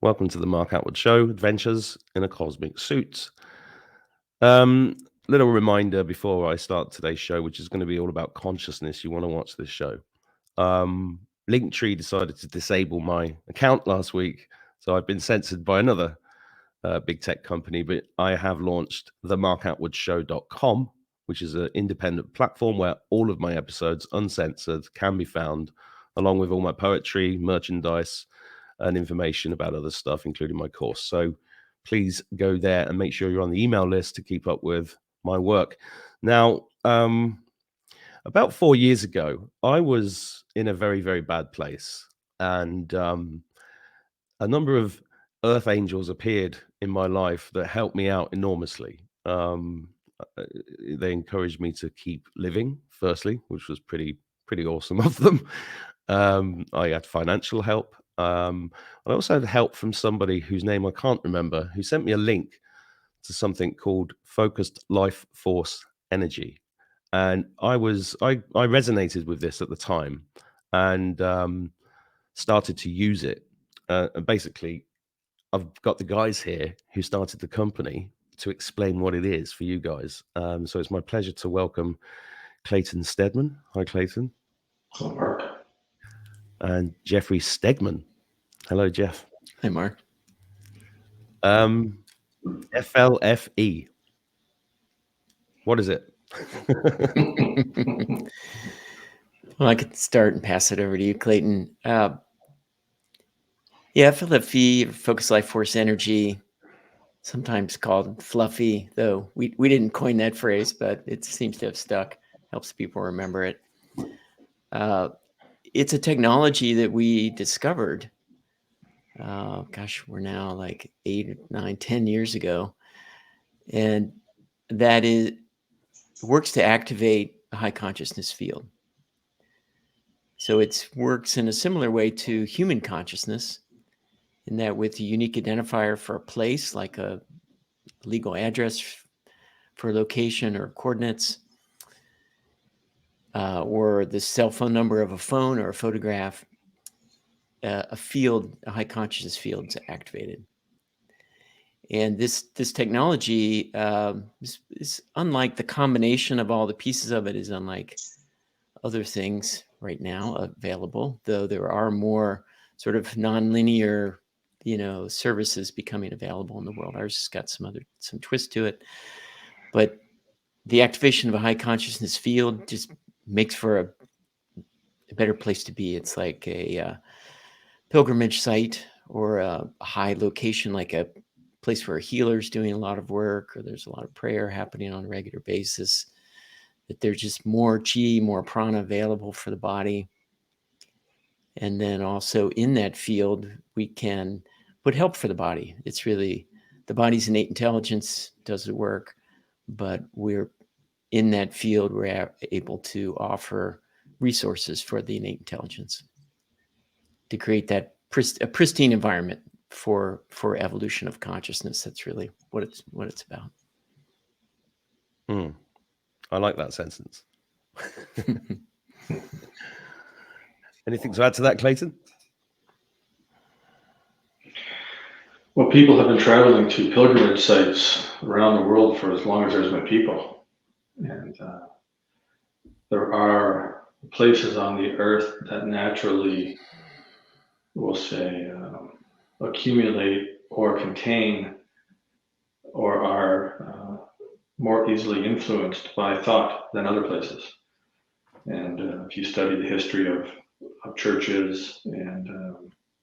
Welcome to the Mark Attwood Show, Adventures in a Cosmic Suit. Little reminder before I start today's show, which is going to be all about consciousness. You want to watch this show. Linktree decided to disable my account last week, so I've been censored by another big tech company, but I have launched themarkattwoodshow.com, which is an independent platform where all of my episodes, uncensored, can be found, along with all my poetry, merchandise, and information about other stuff, including my course. So please go there and make sure you're on the email list to keep up with my work. Now, about 4 years ago, I was in a very, very bad place, and a number of earth angels appeared in my life that helped me out enormously. They encouraged me to keep living, firstly, which was pretty awesome of them. I had financial help. I also had help from somebody whose name I can't remember, who sent me a link to something called Focused Life Force Energy. And I resonated with this at the time, and started to use it. And basically, I've got the guys here who started the company to explain what it is for you guys. So it's my pleasure to welcome Clayton Stedman. Hi, Clayton. Hello, Mark. And Jeffrey Stegman. Hello, Jeff. Hey, Mark. FLFE. What is it? Well, I could start and pass it over to you, Clayton. FLFE, Focus Life Force Energy, sometimes called fluffy, though we didn't coin that phrase, but it seems to have stuck. Helps people remember it. It's a technology that we discovered. We're now like 8, 9, 10 years ago, and that works to activate a high consciousness field. So it works in a similar way to human consciousness, in that with a unique identifier for a place, like a legal address for a location or coordinates, or the cell phone number of a phone or a photograph, a high consciousness field is activated. And this technology is unlike the combination of all the pieces of it, is unlike other things right now available, though there are more sort of nonlinear, services becoming available in the world. Ours has got some twist to it, but the activation of a high consciousness field just makes for a better place to be. It's like a pilgrimage site, or a high location, like a place where a healer's doing a lot of work, or there's a lot of prayer happening on a regular basis, that there's just more chi, more prana available for the body. And then also in that field, we can put help for the body. It's really the body's innate intelligence does the work, but we're in that field, we're able to offer resources for the innate intelligence to create that a pristine environment for evolution of consciousness. That's really what it's about. I like that sentence. Anything to add to that, Clayton? Well, people have been traveling to pilgrimage sites around the world for as long as there's been people. And there are places on the earth that naturally, we'll say, accumulate or contain or are more easily influenced by thought than other places. And if you study the history of churches, and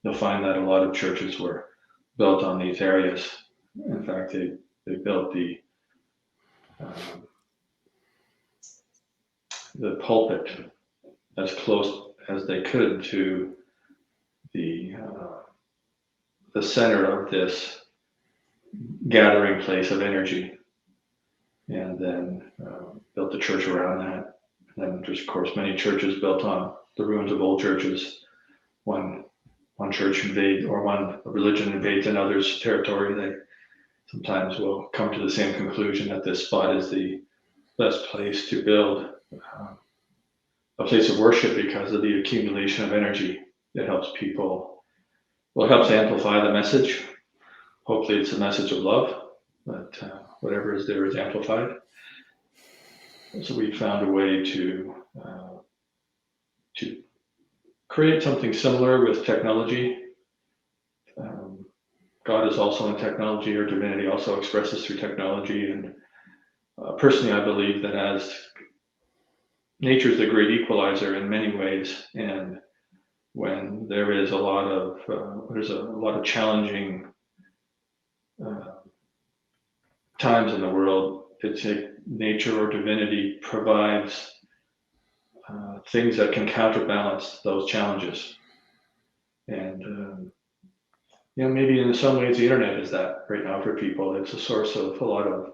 you'll find that a lot of churches were built on these areas. In fact, they built the pulpit as close as they could to the center of this gathering place of energy, and then built the church around that. And then there's, of course, many churches built on the ruins of old churches. One church or one religion invades another's territory, they sometimes will come to the same conclusion that this spot is the best place to build a place of worship because of the accumulation of energy that helps people well, it helps amplify the message. Hopefully it's a message of love, but whatever is there is amplified. So we found a way to create something similar with technology. God is also in technology, or divinity also expresses through technology. And personally, I believe that as nature is the great equalizer in many ways, and when there is a lot of challenging times in the world, it's like nature or divinity provides things that can counterbalance those challenges. And maybe in some ways the internet is that right now for people. It's a source of a lot of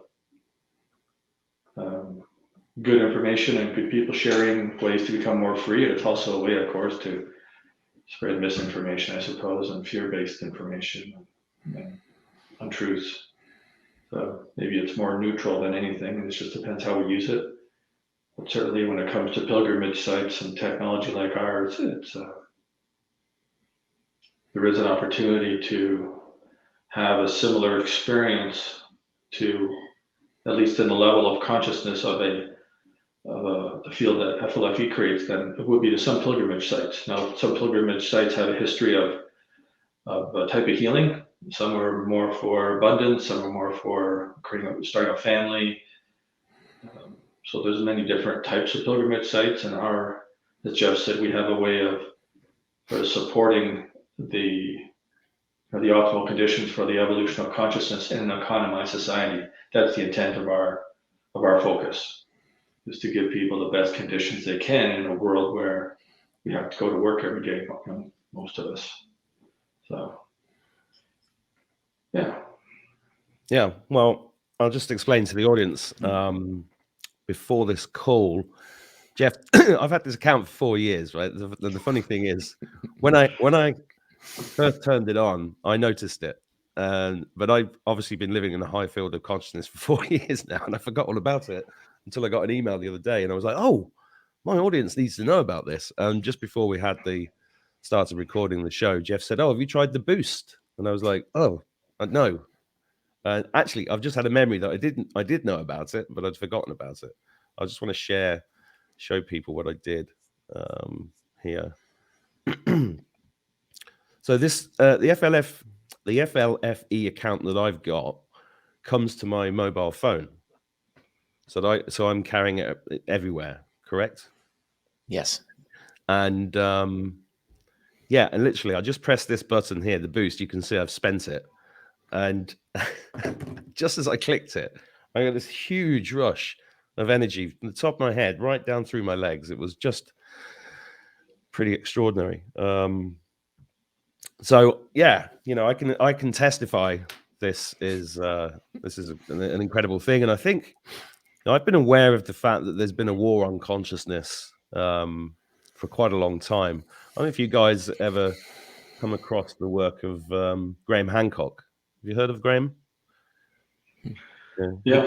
good information and good people sharing ways to become more free. And it's also a way, of course, to spread misinformation, I suppose, and fear-based information and untruths. So maybe it's more neutral than anything, and it just depends how we use it. But certainly when it comes to pilgrimage sites and technology like ours, there is an opportunity to have a similar experience to, at least in the level of consciousness of the field that FLFE creates, than it would be to some pilgrimage sites. Now, some pilgrimage sites have a history of a type of healing. Some are more for abundance, some are more for starting a family. So there's many different types of pilgrimage sites, and as Jeff said, we have a way of sort of supporting the optimal conditions for the evolution of consciousness in an economized society. That's the intent of our focus, is to give people the best conditions they can in a world where we have to go to work every day, most of us. So, yeah. Well, I'll just explain to the audience. Before this call, Jeff, I've had this account for 4 years, right? The funny thing is, when I first turned it on, I noticed it, but I've obviously been living in a high field of consciousness for 4 years now, and I forgot all about it until I got an email the other day, and I was like, "Oh, my audience needs to know about this." And just before we had started recording the show, Jeff said, "Oh, have you tried the boost?" And I was like, "Oh, no." Actually, I've just had a memory that I did know about it, but I'd forgotten about it. I just want to show people what I did here. So this the FLFE account that I've got comes to my mobile phone. So I'm carrying it everywhere, correct? Yes. And yeah, and literally I just press this button here, the boost. You can see I've spent it. And just as I clicked it, I got this huge rush of energy from the top of my head right down through my legs. It was just pretty extraordinary. So yeah, I can testify this is an incredible thing. And I think I've been aware of the fact that there's been a war on consciousness for quite a long time. I don't know if you guys ever come across the work of Graham Hancock. Have you heard of Graham? Yeah,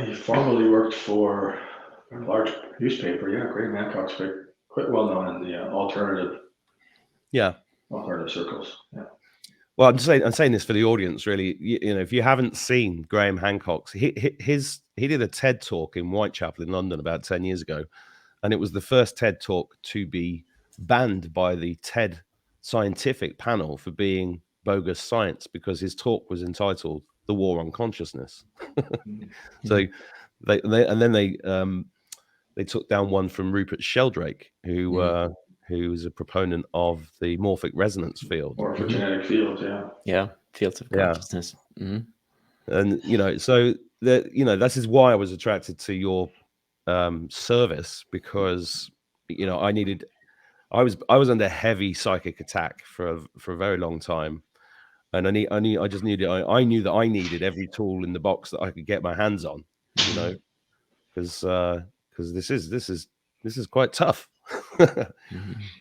he formerly worked for a large newspaper. Yeah, Graham Hancock's quite well known in the alternative circles. Yeah. Well, I'm saying this for the audience, really. If you haven't seen Graham Hancock's, he did a TED talk in Whitechapel in London about 10 years ago, and it was the first TED talk to be banned by the TED scientific panel for being bogus science, because his talk was entitled "The War on Consciousness." So they took down one from Rupert Sheldrake, who was a proponent of the morphic resonance field, morphogenetic field, fields of consciousness. And so that is why I was attracted to your service, because I was under heavy psychic attack for a very long time, and I knew that I needed every tool in the box that I could get my hands on, because this is quite tough.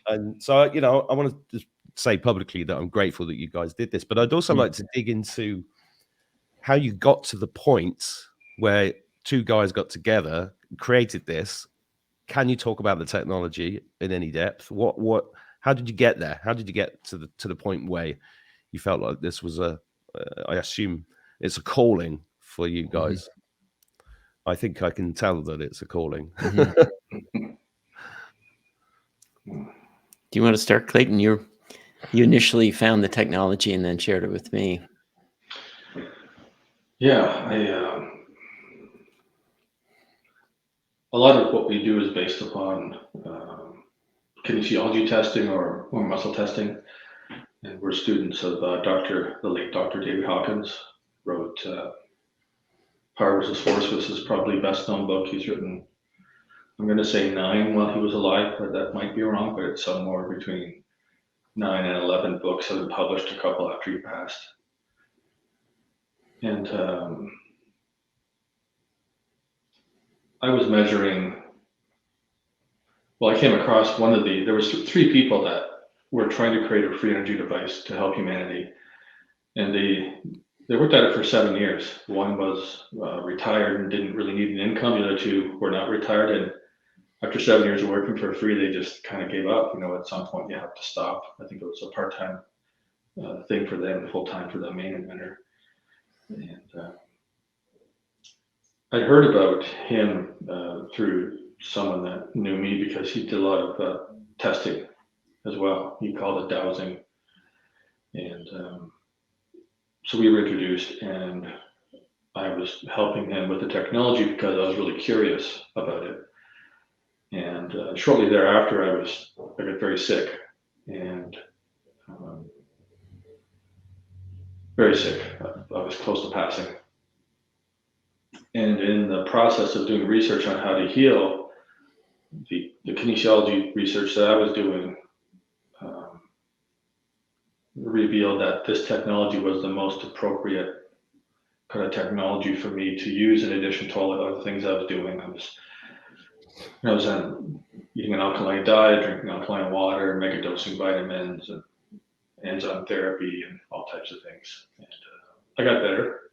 And so I want to just say publicly that I'm grateful that you guys did this, but I'd also like to dig into how you got to the point where two guys got together, created this. Can you talk about the technology in any depth? How did you get there? How did you get to the point where you felt like this was I assume it's a calling for you guys. I think I can tell that it's a calling. Do you want to start, Clayton? You initially found the technology and then shared it with me. Yeah, a lot of what we do is based upon kinesiology testing or muscle testing. And we're students of the late Dr. David Hawkins, wrote Power versus Force, was his probably best known book. He's written, I'm going to say 9 while he was alive, but that might be wrong, but it's somewhere between 9 and 11 books have been published, a couple after he passed. And I was measuring, I came across there was 3 people that were trying to create a free energy device to help humanity. And they worked at it for 7 years. One was retired and didn't really need an income. The other 2 were not retired. And after 7 years of working for free, they just kind of gave up. At some point you have to stop. I think it was a part-time thing for them, full-time for the main inventor. And I heard about him through someone that knew me because he did a lot of testing as well. He called it dowsing. And so we were introduced, and I was helping him with the technology because I was really curious about it. And shortly thereafter, I got very sick, and very sick. I was close to passing. And in the process of doing research on how to heal, the kinesiology research that I was doing revealed that this technology was the most appropriate kind of technology for me to use in addition to all the other things I was doing. I was eating an alkaline diet, drinking alkaline water, mega-dosing vitamins, and enzyme therapy, and all types of things. And I got better.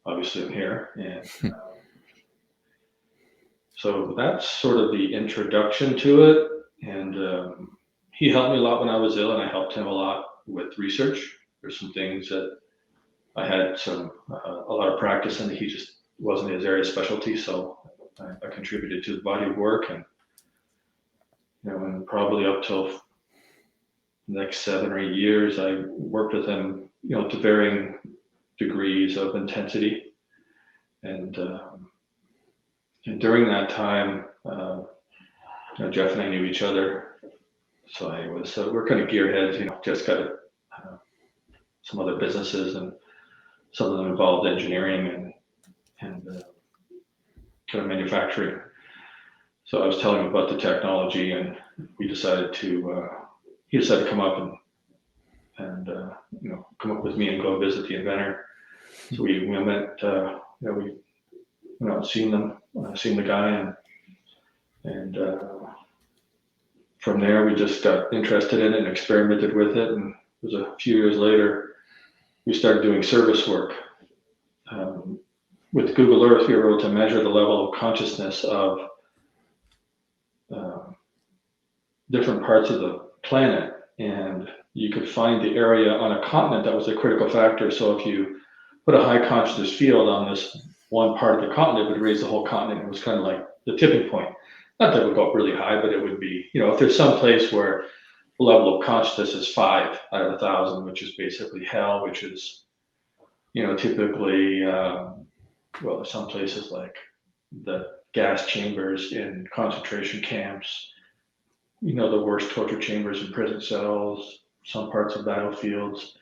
Obviously, I'm here. And so that's sort of the introduction to it. And he helped me a lot when I was ill, and I helped him a lot with research. There's some things that I had a lot of practice in. He just wasn't his area of specialty, so I contributed to the body of work. And and probably up till the next 7 or 8 years, I worked with him, to varying degrees of intensity. And during that time, Jeff and I knew each other. So I was, we're kind of gearheads, just got some other businesses, and some of them involved engineering and kind of manufacturing. So I was telling him about the technology, and he decided to come up and come up with me and go visit the inventor. So we went, we went out and seen the guy, and from there we just got interested in it and experimented with it. And it was a few years later, we started doing service work. With Google Earth, we were able to measure the level of consciousness of different parts of the planet, and you could find the area on a continent that was a critical factor. So if you put a high consciousness field on this one part of the continent, it would raise the whole continent. It was kind of like the tipping point. Not that it would go up really high, but it would be, if there's some place where the level of consciousness is 5 out of 1,000, which is basically hell, which is, typically, some places like the gas chambers in concentration camps, the worst torture chambers in prison cells, some parts of battlefields.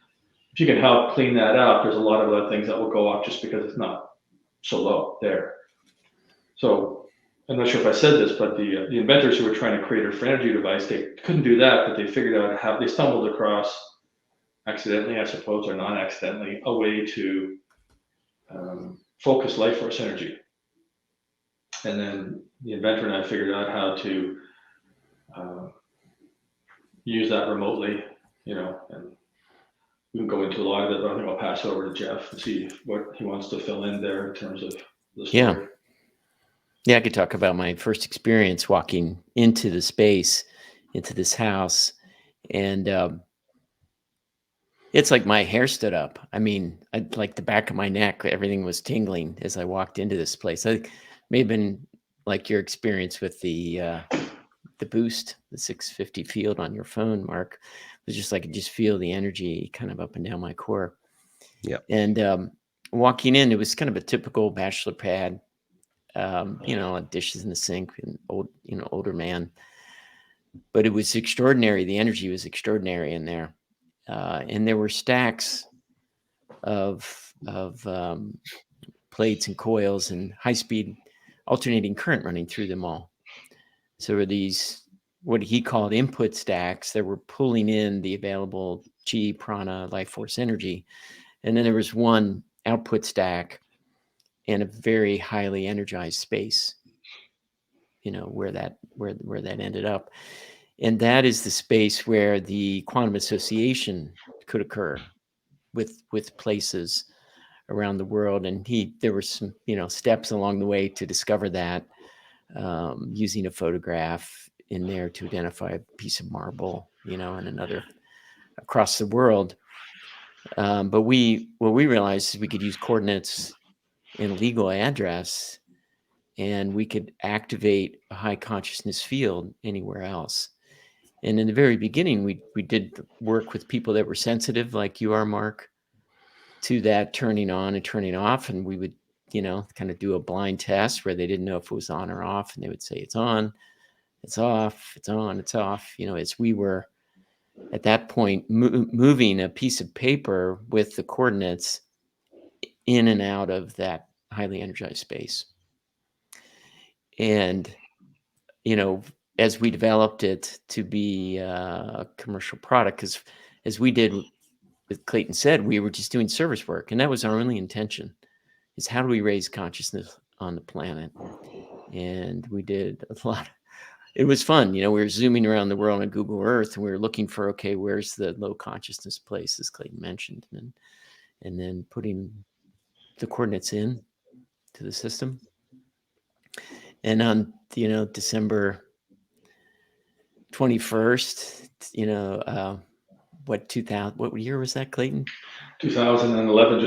If you can help clean that up, there's a lot of other things that will go up just because it's not so low there. So I'm not sure if I said this, but the inventors who were trying to create a free energy device, they couldn't do that, but they figured out how they stumbled across, accidentally, I suppose, or non-accidentally, a way to focus life force energy. And then the inventor and I figured out how to use that remotely, and we can go into a lot of it, but I think I'll pass it over to Jeff and see what he wants to fill in there in terms of the story. Yeah, I could talk about my first experience walking into the space, into this house, And it's like my hair stood up. I mean, like the back of my neck, everything was tingling as I walked into this place. I may have been like your experience with the Boost, the 650 field on your phone, Mark. It was just like I could just feel the energy kind of up and down my core. Yeah. And walking in, it was kind of a typical bachelor pad. Dishes in the sink, and older man. But it was extraordinary. The energy was extraordinary in there, and there were stacks of plates and coils and high-speed alternating current running through them all. So were these what he called input stacks that were pulling in the available chi, prana, life force energy, and then there was one output stack in a very highly energized space. Where that ended up. And that is the space where the quantum association could occur with places around the world. And there were some, steps along the way to discover that, using a photograph in there to identify a piece of marble, and another across the world. But what we realized is we could use coordinates and legal address, and we could activate a high consciousness field anywhere else. And in the very beginning, we did work with people that were sensitive, like you are, Mark, to that turning on and turning off. And we would, kind of do a blind test where they didn't know if it was on or off. And they would say, it's on, it's off, it's on, it's off. As we were at that point moving a piece of paper with the coordinates in and out of that highly energized space. And, as we developed it to be a commercial product, because as we did, as Clayton said, we were just doing service work, and that was our only intention, is how do we raise consciousness on the planet? And we did a lot. It was fun. We were zooming around the world on Google Earth, and we were looking for, okay, where's the low consciousness place, as Clayton mentioned, and then putting the coordinates in to the system. And on, December 21st, what year was that, Clayton? 2011,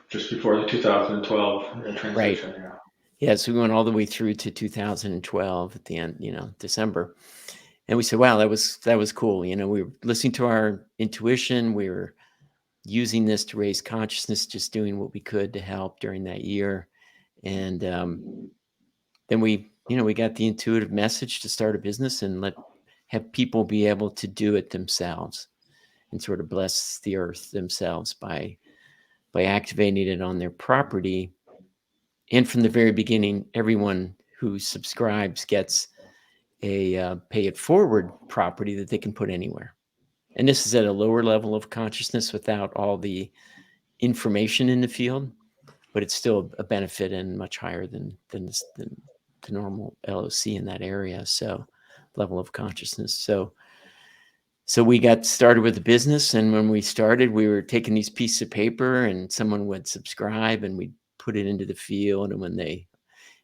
just before the 2012 transition. Right. Yeah. Yeah, so we went all the way through to 2012 at the end, December. And we said, wow, that was cool. We were listening to our intuition. We were using this to raise consciousness, just doing what we could to help during that year. And then we got the intuitive message to start a business and have people be able to do it themselves and sort of bless the earth themselves by activating it on their property. And from the very beginning, everyone who subscribes gets a pay it forward property that they can put anywhere. And this is at a lower level of consciousness without all the information in the field, but it's still a benefit and much higher than the normal LOC in that area. So level of consciousness. So we got started with the business. And when we started, we were taking these pieces of paper and someone would subscribe and we'd put it into the field. And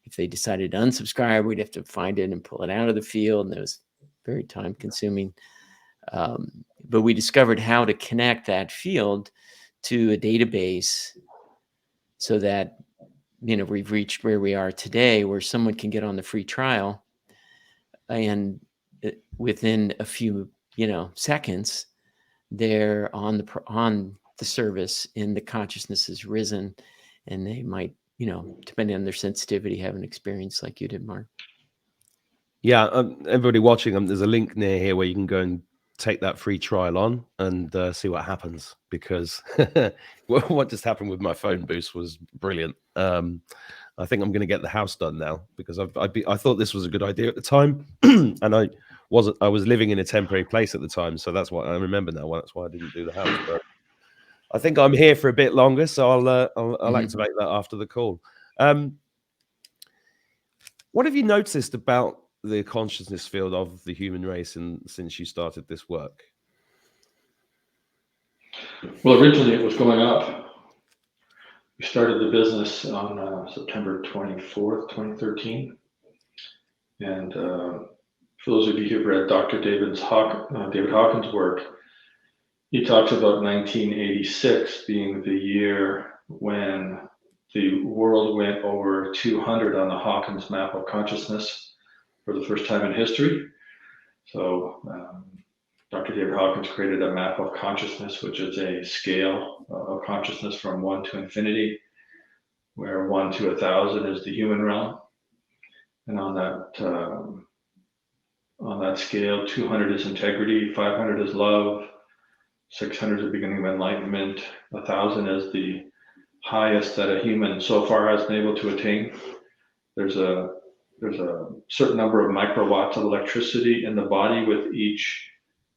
if they decided to unsubscribe, we'd have to find it and pull it out of the field. And it was very time consuming. But we discovered how to connect that field to a database so that, we've reached where we are today, where someone can get on the free trial and within a few, seconds, they're on the service and the consciousness has risen, and they might, depending on their sensitivity, have an experience like you did, Mark. Yeah, everybody watching, there's a link near here where you can go and take that free trial on and see what happens, because what just happened with my phone boost was brilliant. I think I'm going to get the house done now, because I thought this was a good idea at the time, and I was living in a temporary place at the time, so that's what I remember now. That's why I didn't do the house, but I think I'm here for a bit longer, so I'll activate that after the call. What have you noticed about the consciousness field of the human race since you started this work? Well, originally it was going up. We started the business on September 24th, 2013. And for those of you who've read Dr. David Hawkins' work, he talks about 1986 being the year when the world went over 200 on the Hawkins map of consciousness for the first time in history. So Dr. David Hawkins created a map of consciousness, which is a scale of consciousness from 1 to infinity, where 1 to 1,000 is the human realm. And on that scale, 200 is integrity, 500 is love, 600 is the beginning of enlightenment, 1,000 is the highest that a human so far has been able to attain. There's a certain number of microwatts of electricity in the body with each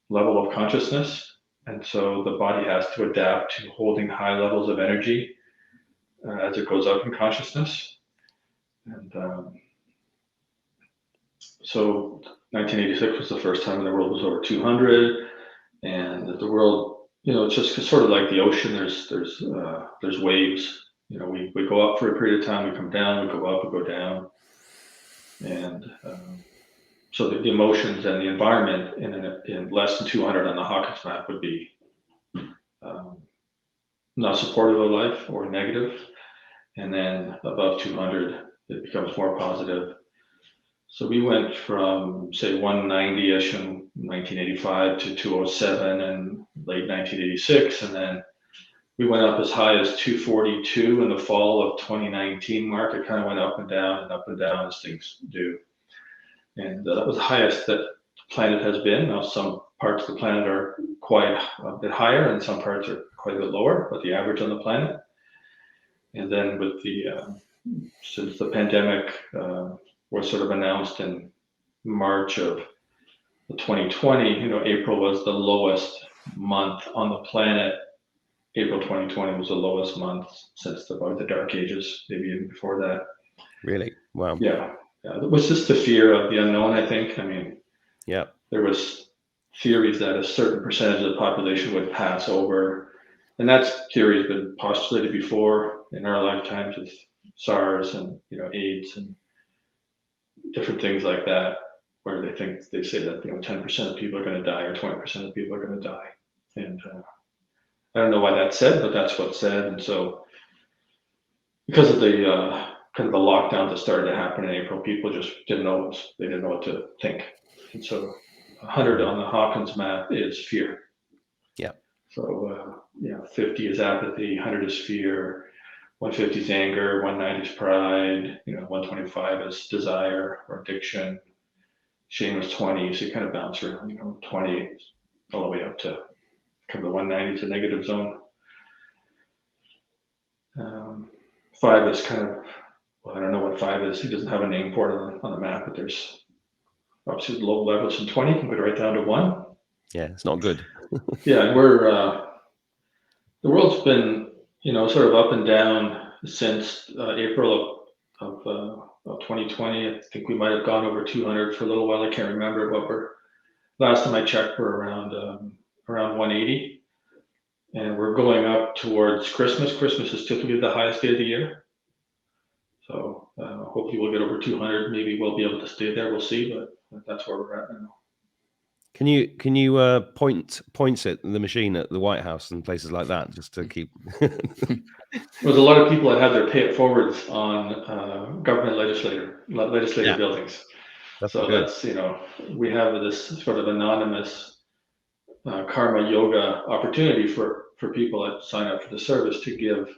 level of consciousness. And so the body has to adapt to holding high levels of energy as it goes up in consciousness. And so 1986 was the first time the world was over 200, and the world, it's just sort of like the ocean. There's waves. We go up for a period of time, we come down, we go up, we go down, and so the emotions and the environment in less than 200 on the Hawkins map would be not supportive of life or negative, and then above 200 it becomes more positive. So we went from, say, 190-ish in 1985 to 207 in late 1986, and then we went up as high as 242 in the fall of 2019 mark. It kind of went up and down as things do. And that was the highest that the planet has been. Now, some parts of the planet are quite a bit higher and some parts are quite a bit lower, but the average on the planet. And then with since the pandemic was sort of announced in March of 2020, April was the lowest month on the planet. April 2020 was the lowest month since about the Dark Ages, maybe even before that. Really? Wow. Yeah. It was just the fear of the unknown, I think. I mean, yeah, there was theories that a certain percentage of the population would pass over. And that theory has been postulated before in our lifetimes with SARS and, AIDS and different things like that, where they say that 10% of people are going to die or 20% of people are going to die. And I don't know why that's said, but that's what's said. And so because of the kind of the lockdown that started to happen in April, people just didn't know what to think. And so 100 on the Hawkins map is fear. Yeah. So 50 is apathy, 100 is fear, 150 is anger, 190 is pride, 125 is desire or addiction, shame is 20. So you kind of bounce around, 20 all the way up to kind of the 190 is a negative zone. 5 is kind of, I don't know what 5 is. He doesn't have a name for it on the map, but there's obviously the low levels in 20 can go right down to 1. Yeah, it's not good. Yeah, and the world's been, sort of up and down since April of 2020. I think we might have gone over 200 for a little while. I can't remember last time I checked, we're around 180. And we're going up towards Christmas. Christmas is typically the highest day of the year. So hopefully we'll get over 200. Maybe we'll be able to stay there. We'll see, but that's where we're at now. Can you point it the machine at the White House and places like that just to keep? There's a lot of people that have their pay it forwards on government legislative buildings. That's we have this sort of anonymous karma yoga opportunity for people that sign up for the service to give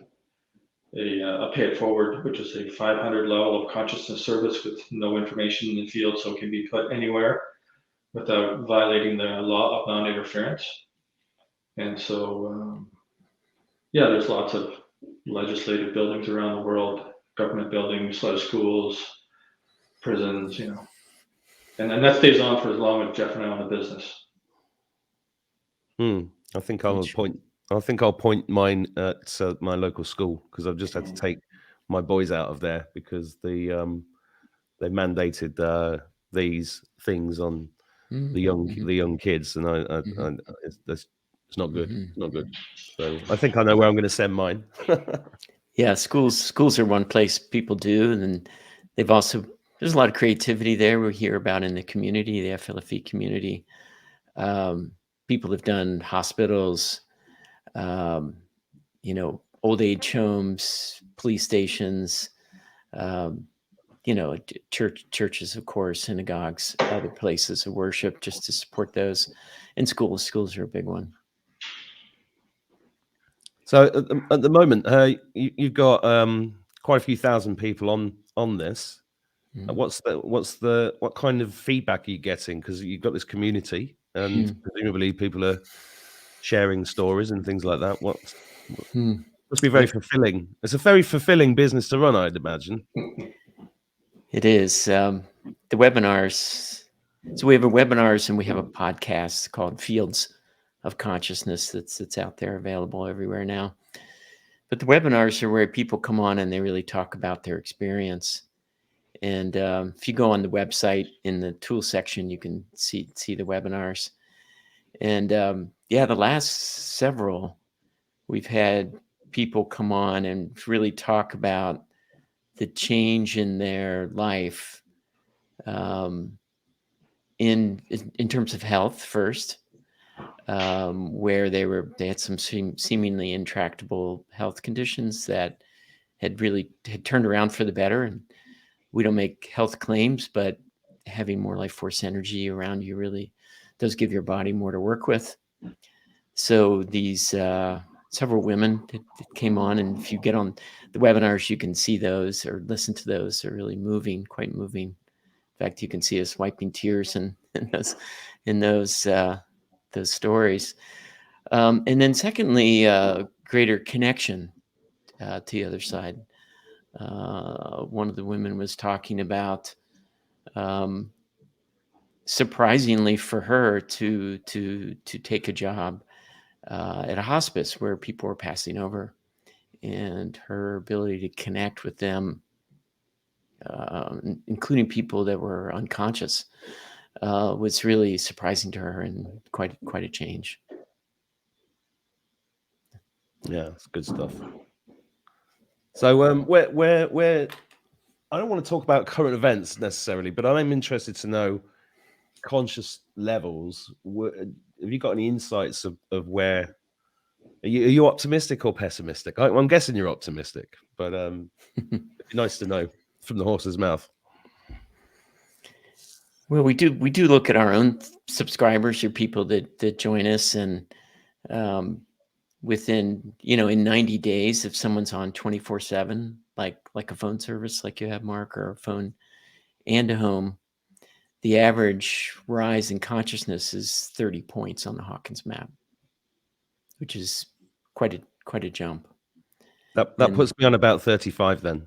a pay it forward, which is a 500 level of consciousness service with no information in the field, so it can be put anywhere without violating the law of non-interference. And so, there's lots of legislative buildings around the world, government buildings, a lot of schools, prisons, and that stays on for as long as Jeff and I own the business. I think I'll point mine at my local school, because I've just had to take my boys out of there because they mandated these things on the young kids, and it's not good. It's not good. So I think I know where I'm going to send mine. Yeah, schools are one place people do, and then they've also there's a lot of creativity there. We hear about in the community, the FLFE community. People have done hospitals, old age homes, police stations, churches, of course, synagogues, other places of worship, just to support those. And schools are a big one. So at the moment, you've got quite a few thousand people on this. Mm. What kind of feedback are you getting? Because you've got this community, and presumably people are sharing stories and things like that. Must be very fulfilling. It's a very fulfilling business to run, I'd imagine. It is. The webinars. So we have webinars and we have a podcast called Fields of Consciousness that's out there, available everywhere now. But the webinars are where people come on and they really talk about their experience. And if you go on the website in the tool section, you can see the webinars. And the last several, we've had people come on and really talk about the change in their life, in terms of health first, where they had some seemingly intractable health conditions that had turned around for the better. And we don't make health claims, but having more life force energy around you really does give your body more to work with. So these several women that came on, and if you get on the webinars, you can see those or listen to those. They're really moving, quite moving. In fact, you can see us wiping tears in those stories. And then secondly, greater connection to the other side. One of the women was talking about, surprisingly for her, to take a job at a hospice where people were passing over, and her ability to connect with them, including people that were unconscious, was really surprising to her, and quite a change. Yeah, it's good stuff. So where I don't want to talk about current events necessarily, but I'm interested to know conscious levels. Have you got any insights of where? Are you optimistic or pessimistic? I'm guessing you're optimistic, but it'd be nice to know from the horse's mouth. Well, we do look at our own subscribers or people that join us, and within, in 90 days, if someone's on 24/7, like a phone service like you have, Mark, or a phone and a home, the average rise in consciousness is 30 points on the Hawkins map, which is quite a jump. That puts me on about 35 then.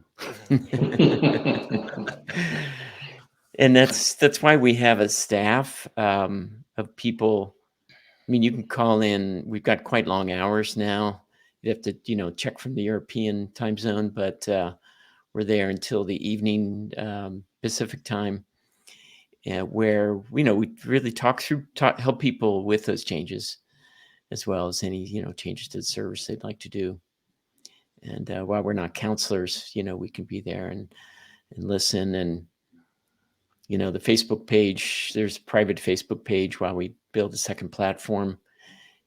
And that's why we have a staff of people. I mean, you can call in. We've got quite long hours now. You have to, check from the European time zone, but we're there until the evening Pacific time, where we really help people with those changes, as well as any changes to the service they'd like to do. And while we're not counselors, we can be there and listen. And the Facebook page, there's a private Facebook page while we build a second platform.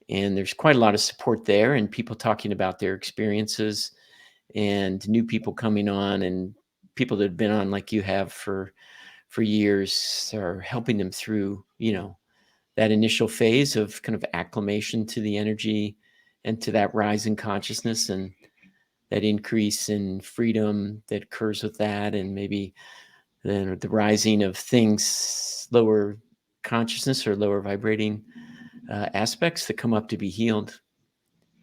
And there's quite a lot of support there, and people talking about their experiences, and new people coming on, and people that have been on like you have for years are helping them through, that initial phase of kind of acclimation to the energy and to that rise in consciousness and that increase in freedom that occurs with that, and maybe then the rising of things, lower consciousness or lower vibrating aspects that come up to be healed.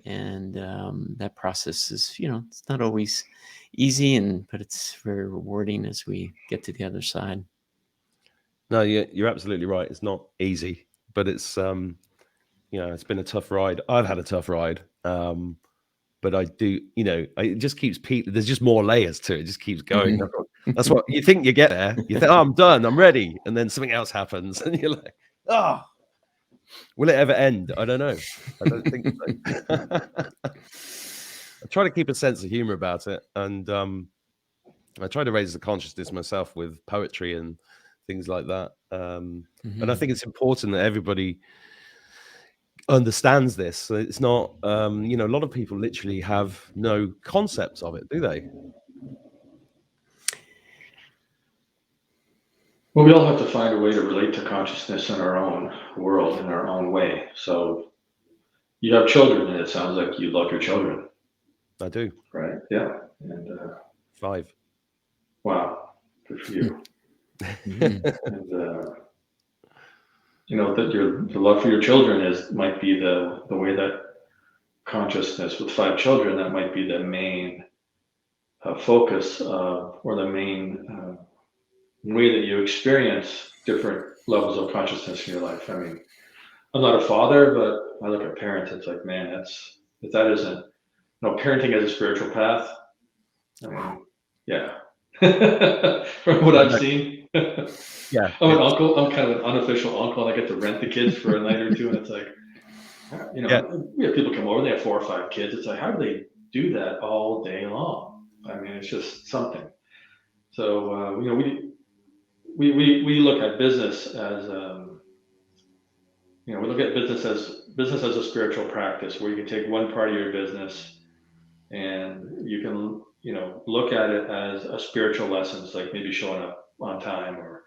And that process is, it's not always easy, but it's very rewarding as we get to the other side. No, you're absolutely right. It's not easy, but it's it's been a tough ride. I've had a tough ride, but I do, it just keeps there's just more layers to it. It just keeps going. That's what you think. You get there, you think, oh, I'm done, I'm ready, and then something else happens, and you're like, oh, will it ever end? I don't know. I don't think so. I try to keep a sense of humor about it, and I try to raise the consciousness myself with poetry and things like that. And I think it's important that everybody understands this. So it's not, you know, a lot of people literally have no concepts of it, do they? Well, we all have to find a way to relate to consciousness in our own world, in our own way. So you have children, and it sounds like you love your children, I do. right? Yeah. And 5. wow, good for you. And you know that the love for your children might be the way that consciousness with 5 children, that might be the main focus or the main way that you experience different levels of consciousness in your life. I mean, I'm not a father, but I look at parents. It's like, man, if that isn't, parenting as a spiritual path. I mean, yeah. From what I've seen, Yeah, I'm an uncle. I'm kind of an unofficial uncle, and I get to rent the kids for a night or two. And it's like, we have people come over. They have 4 or 5 kids. It's like, how do they do that all day long? I mean, it's just something. So we look at business as we look at business as a spiritual practice where you can take one part of your business and you can look at it as a spiritual lessons, like maybe showing up on time or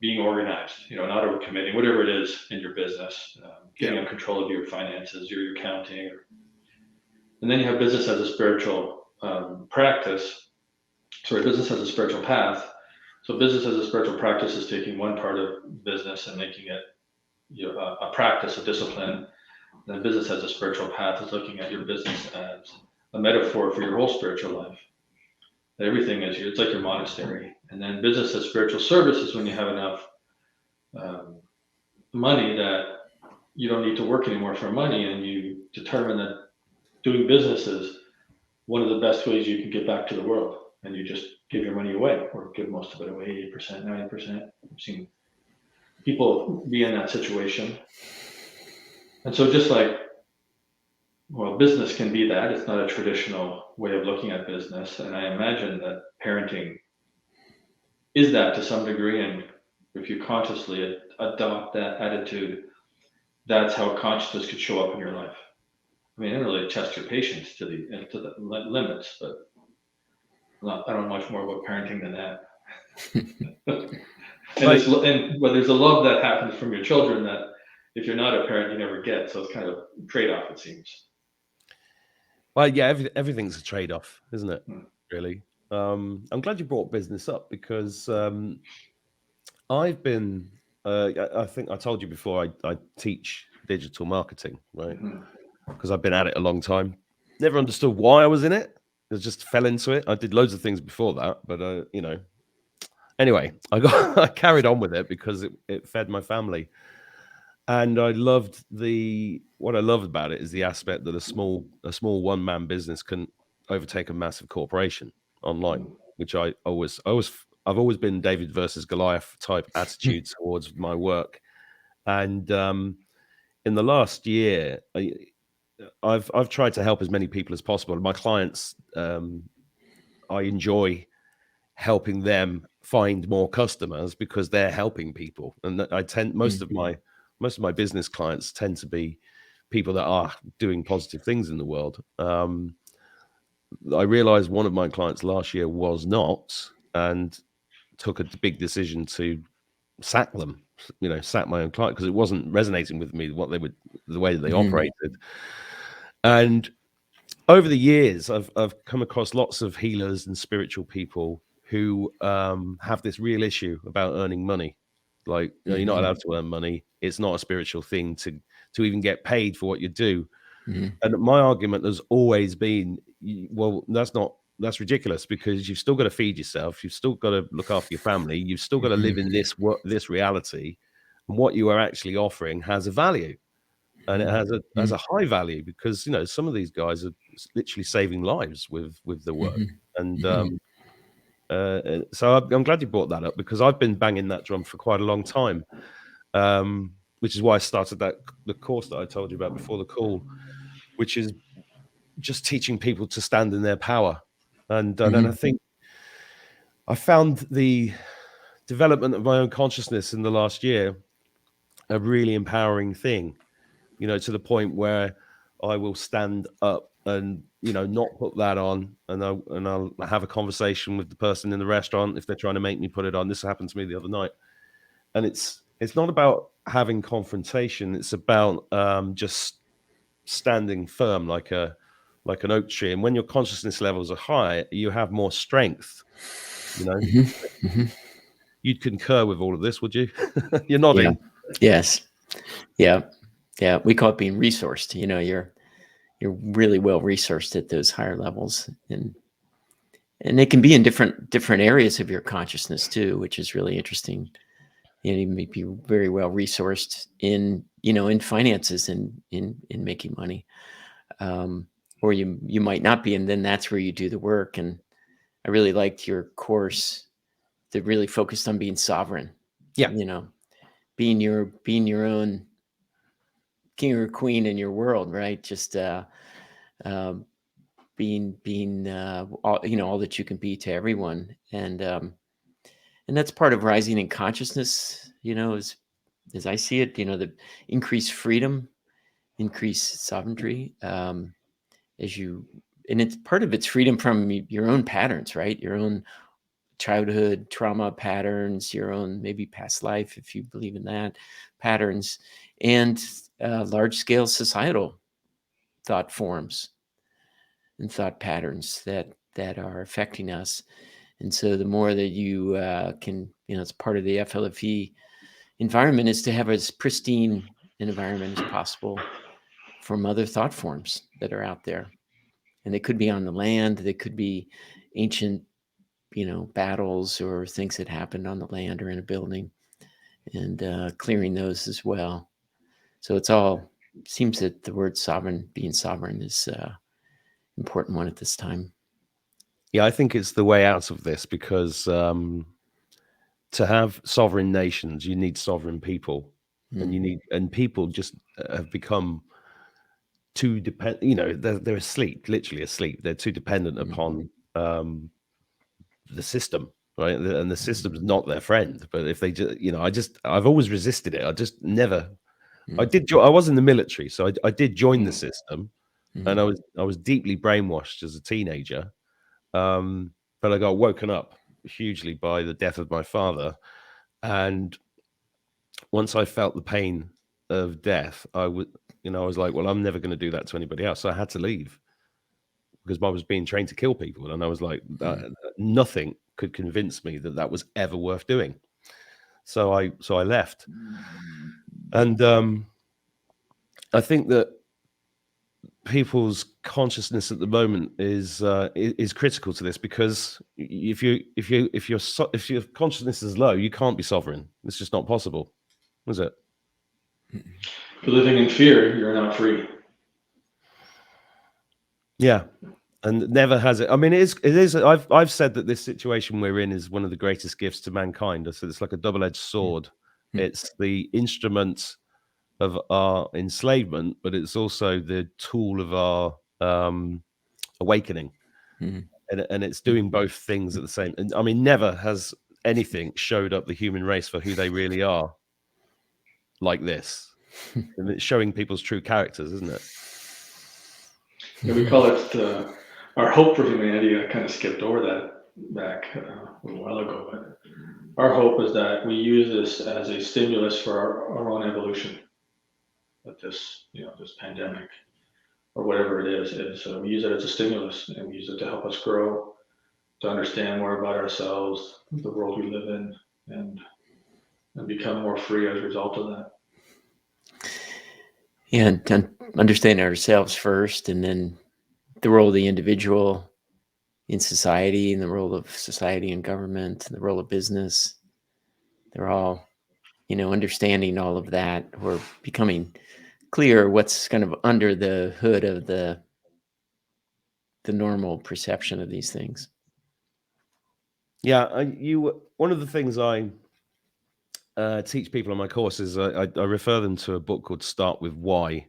being organized, not overcommitting, whatever it is in your business, getting in control of your finances, your accounting, and then you have business as a spiritual practice. Sorry, business as a spiritual path. So business as a spiritual practice is taking one part of business and making it a practice, a discipline. Then business as a spiritual path is looking at your business as a metaphor for your whole spiritual life. Everything is it's like your monastery. And then business as spiritual service is when you have enough money that you don't need to work anymore for money, and you determine that doing business is one of the best ways you can get back to the world, and you just give your money away or give most of it away, 80%, 90%. I've seen people be in that situation. And so just like, well, business can be that. It's not a traditional way of looking at business. And I imagine that parenting is that to some degree. And if you consciously adopt that attitude, that's how consciousness could show up in your life. I mean, I don't really test your patience to the limits, but I don't know much more about parenting than that. But there's a love that happens from your children that if you're not a parent, you never get. So it's kind of a trade-off, it seems. Well, yeah, everything's a trade-off, isn't it? Really. I'm glad you brought business up because I've been. I think I told you before. I teach digital marketing, right? Because I've been at it a long time. Never understood why I was in it. I just fell into it. I did loads of things before that, but Anyway, I carried on with it because it fed my family. And what I love about it is the aspect that a small one-man business can overtake a massive corporation online, which I've always been David versus Goliath type attitude towards my work. And in the last year, I've tried to help as many people as possible. My clients, I enjoy helping them find more customers because they're helping people, and most of my business clients tend to be people that are doing positive things in the world. I realized one of my clients last year was not, and took a big decision to sack them, sack my own client because it wasn't resonating with me, the way that they operated. And over the years, I've come across lots of healers and spiritual people who have this real issue about earning money. Like, you're not allowed to earn money. It's not a spiritual thing to even get paid for what you do. And my argument has always been, well, that's ridiculous because you've still got to feed yourself. You've still got to look after your family. You've still got to live in this reality. And what you are actually offering has a value. And it has a high value because, some of these guys are literally saving lives with the work. And so I'm glad you brought that up because I've been banging that drum for quite a long time, which is why I started the course that I told you about before the call, which is just teaching people to stand in their power. And I think I found the development of my own consciousness in the last year a really empowering thing, to the point where I will stand up and, not put that on, and I'll have a conversation with the person in the restaurant if they're trying to make me put it on. This happened to me the other night. And it's not about having confrontation. It's about just standing firm like an oak tree. And when your consciousness levels are high, you have more strength. You'd concur with all of this, would you? You're nodding. Yeah. Yes. Yeah. Yeah. We call it being resourced. You're really well resourced at those higher levels, and it can be in different areas of your consciousness too, which is really interesting. You may be very well resourced in finances and in making money, or you might not be, and then that's where you do the work. And I really liked your course that really focused on being sovereign. Yeah. Being your own king or queen in your world, right? Just being all that you can be to everyone, and that's part of rising in consciousness. As I see it, the increased freedom, increased sovereignty, and it's part of it's freedom from your own patterns, right? Your own childhood trauma patterns, your own maybe past life, if you believe in that, patterns, and large scale societal thought forms and thought patterns that are affecting us. And so the more that you can, it's part of the FLFE environment, is to have as pristine an environment as possible from other thought forms that are out there. And they could be on the land, they could be ancient, battles or things that happened on the land or in a building, and clearing those as well. So seems that the word being sovereign is important one at this time. Yeah, I think it's the way out of this, because to have sovereign nations, you need sovereign people, and people just have become too dependent. They're asleep, literally asleep. They're too dependent upon the system, right? And the system's not their friend. But if they just, I've always resisted it. I just never. I was in the military, so I did join the system, and I was deeply brainwashed as a teenager. But I got woken up hugely by the death of my father, and once I felt the pain of death, I was like, well, I'm never going to do that to anybody else. So I had to leave, because I was being trained to kill people, and I was like, nothing could convince me that was ever worth doing. So I left, and I think that people's consciousness at the moment is critical to this, because if your consciousness is low, you can't be sovereign. It's just not possible, is it? If you're living in fear, you're not free. Yeah, and never has it. I mean, it is. I've said that this situation we're in is one of the greatest gifts to mankind. I said it's like a double-edged sword. It's the instrument of our enslavement, but it's also the tool of our awakening, and it's doing both things at the same. And I mean, never has anything showed up the human race for who they really are like this, and it's showing people's true characters, isn't it? Yeah, we call it our hope for humanity. I kind of skipped over that back a little while ago, but our hope is that we use this as a stimulus for our own evolution. That this pandemic or whatever it is we use it as a stimulus, and we use it to help us grow, to understand more about ourselves, the world we live in, and become more free as a result of that. Yeah, and understanding ourselves first, and then the role of the individual in society, and the role of society and government, and the role of business. They're all, understanding all of that, or becoming clear what's kind of under the hood of the normal perception of these things. Yeah, one of the things I teach people on my course is I refer them to a book called Start With Why,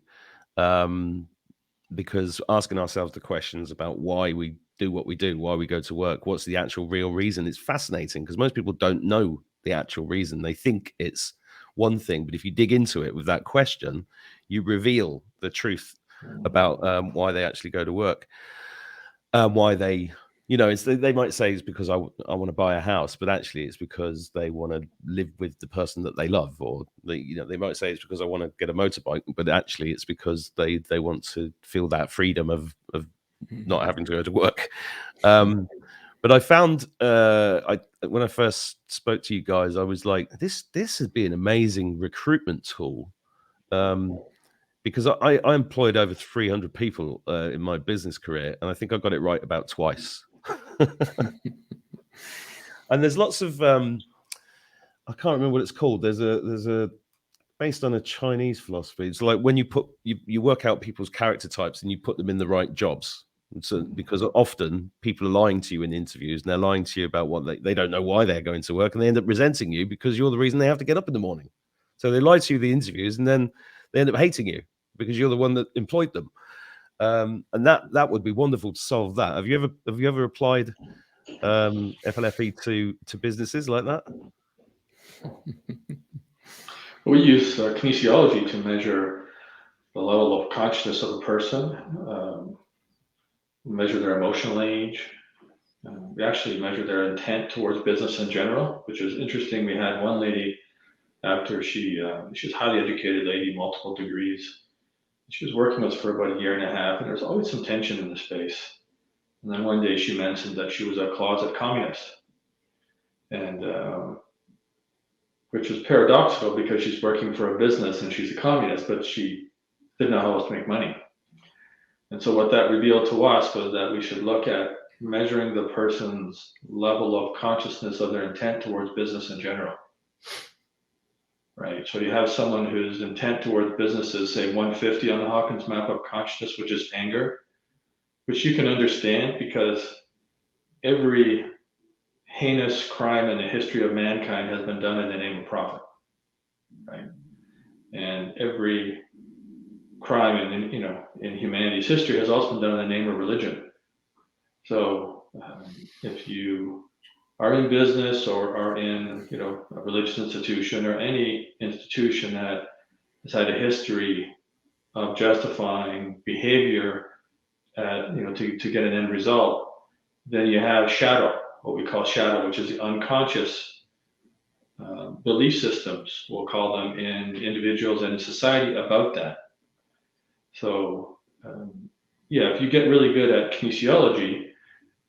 because asking ourselves the questions about why we do what we do, why we go to work, what's the actual real reason. It's fascinating because most people don't know the actual reason. They think it's one thing, but if you dig into it with that question, you reveal the truth about why they actually go to work, why they, they might say it's because I want to buy a house, but actually it's because they want to live with the person that they love, or they might say it's because I want to get a motorbike, but actually it's because they want to feel that freedom of not having to go to work. But I found when I first spoke to you guys, I was like, this would be an amazing recruitment tool. Because I employed over 300 people in my business career, and I think I got it right about twice. And there's lots of I can't remember what it's called. There's a based on a Chinese philosophy. It's like when you work out people's character types and you put them in the right jobs. And so, because often people are lying to you in interviews, and they're lying to you about what they don't know why they're going to work, and they end up resenting you because you're the reason they have to get up in the morning. So they lie to you the interviews, and then they end up hating you because you're the one that employed them. And that would be wonderful to solve that. Have you ever applied FLFE to businesses like that? We use kinesiology to measure the level of consciousness of a person, measure their emotional age. We actually measure their intent towards business in general, which is interesting. We had one lady, after she was a highly educated lady, multiple degrees. She was working with us for about a year and a half, and there was always some tension in the space. And then one day she mentioned that she was a closet communist, and which was paradoxical because she's working for a business and she's a communist, but she didn't know how else to make money. And so what that revealed to us was that we should look at measuring the person's level of consciousness of their intent towards business in general. Right. So you have someone whose intent towards business is, say, 150 on the Hawkins map of consciousness, which is anger, which you can understand because every heinous crime in the history of mankind has been done in the name of profit. Right. And every crime in humanity's history has also been done in the name of religion. So if you are in business or are in a religious institution or any institution that has had a history of justifying behavior to get an end result, then you have shadow, what we call shadow, which is the unconscious belief systems, we'll call them, in individuals and in society about that. So if you get really good at kinesiology,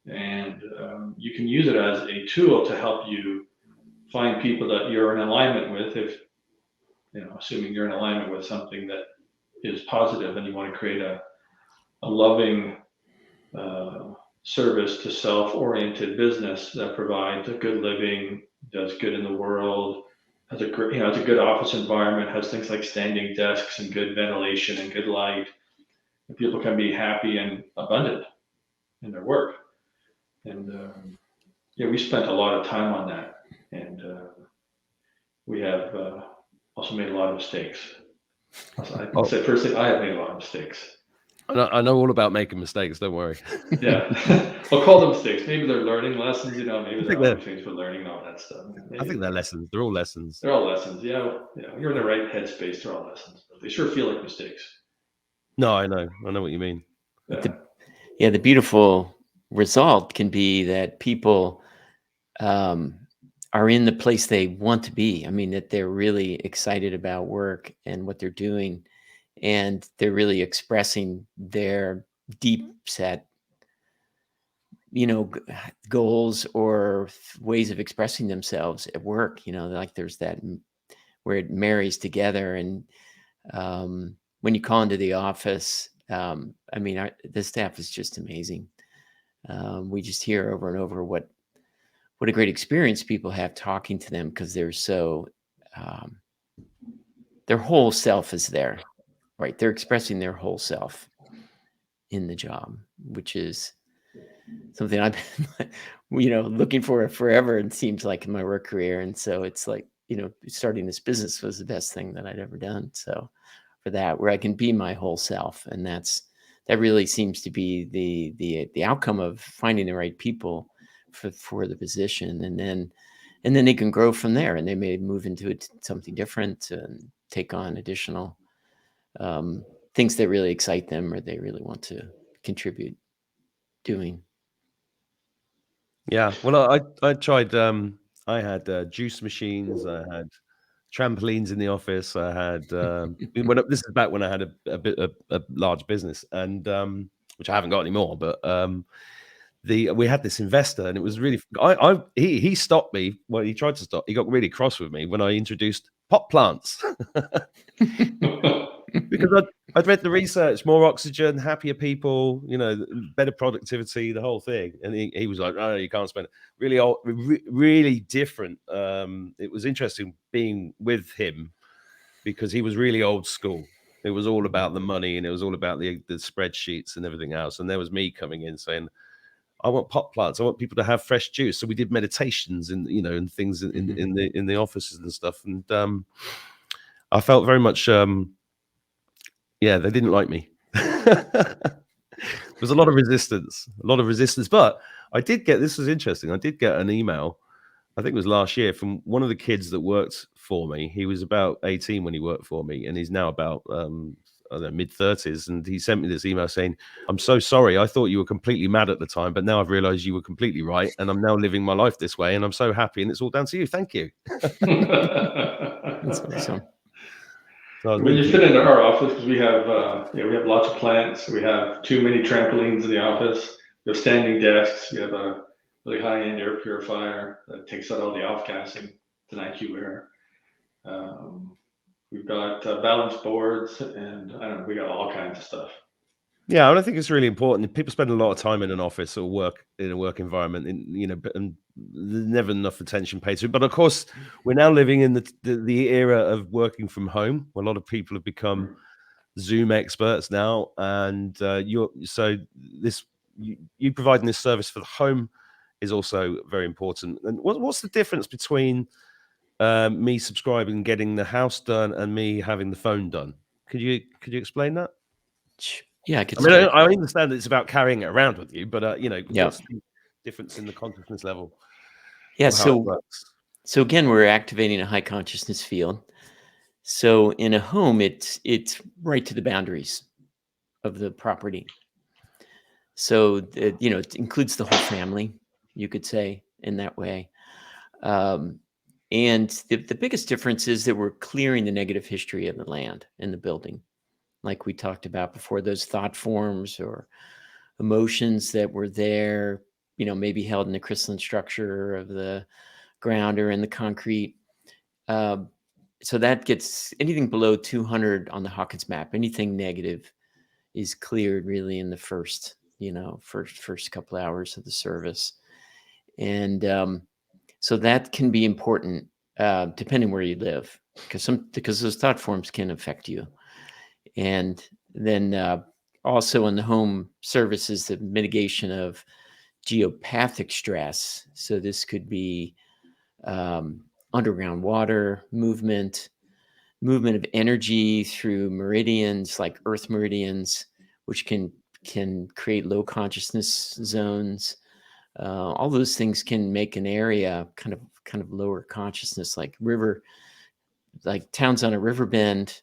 and you can use it as a tool to help you find people that you're in alignment with, if assuming you're in alignment with something that is positive and you want to create a loving service to self-oriented business that provides a good living, does good in the world, has a good office environment, has things like standing desks and good ventilation and good light, and people can be happy and abundant in their work. And we spent a lot of time on that, and we have also made a lot of mistakes. I can say personally, I have made a lot of mistakes. I know all about making mistakes. Don't worry. Yeah, I'll call them mistakes. Maybe they're learning lessons. Maybe they're opportunities for learning and all that stuff. Maybe. I think they're lessons. They're all lessons. They're all lessons. Yeah. You're in the right headspace. They're all lessons, but they sure feel like mistakes. No, I know what you mean. The beautiful result can be that people are in the place they want to be. I mean, that they're really excited about work and what they're doing, and they're really expressing their deep set, goals or ways of expressing themselves at work. Like there's that where it marries together. And when you call into the office, the staff is just amazing. We just hear over and over what a great experience people have talking to them, because they're so their whole self is there, right? They're expressing their whole self in the job, which is something I've been looking for forever, it seems like, in my work career. And so it's like, starting this business was the best thing that I'd ever done. So for that, where I can be my whole self, and that's that really seems to be the outcome of finding the right people for the position, and then they can grow from there, and they may move into something different and take on additional things that really excite them or they really want to contribute doing. Yeah. Well, I tried. I had juice machines. I had trampolines in the office. I had this is back when I had a large business, and which I haven't got anymore. But we had this investor, and it was really he stopped me. Well, he tried to stop. He got really cross with me when I introduced pot plants because I'd read the research, more oxygen, happier people, better productivity, the whole thing. And he was like, "Oh, you can't spend it." Really old, really different. It was interesting being with him because he was really old school. It was all about the money, and it was all about the spreadsheets and everything else. And there was me coming in saying, "I want pot plants. I want people to have fresh juice." So we did meditations and and things in the offices and stuff. And I felt very much. Yeah, they didn't like me. There was a lot of resistance, but I did get, this was interesting. I did get an email, I think it was last year, from one of the kids that worked for me. He was about 18 when he worked for me, and he's now about, I don't know, mid-30s. And he sent me this email saying, "I'm so sorry. I thought you were completely mad at the time, but now I've realized you were completely right. And I'm now living my life this way. And I'm so happy. And it's all down to you. Thank you." That's awesome. So I was When really you fit into our office, because we have lots of plants. We have too many trampolines in the office. We have standing desks. We have a really high-end air purifier that takes out all the off-gassing. It's an IQ air. We've got balance boards, and I don't know, we got all kinds of stuff. Yeah, and I think it's really important. People spend a lot of time in an office or work in a work environment, and there's never enough attention paid to it. But of course, we're now living in the era of working from home. A lot of people have become Zoom experts now, and you providing this service for the home is also very important. And what's the difference between me subscribing and getting the house done and me having the phone done? Could you explain that? Yeah, I could I mean, start. I understand that it's about carrying it around with you, but Yeah. what's the difference in the consciousness level? Yeah, or how it works? so again, we're activating a high consciousness field. So in a home, it's right to the boundaries of the property. So it includes the whole family, you could say, in that way. And the biggest difference is that we're clearing the negative history of the land in the building, like we talked about before. Those thought forms or emotions that were there, maybe held in the crystalline structure of the ground or in the concrete. So that gets anything below 200 on the Hawkins map. Anything negative is cleared really in the first couple hours of the service. And so that can be important depending where you live, because those thought forms can affect you. And then also in the home services, the mitigation of geopathic stress. So this could be underground water movement of energy through meridians like earth meridians, which can create low consciousness zones. All those things can make an area kind of lower consciousness, like towns on a river bend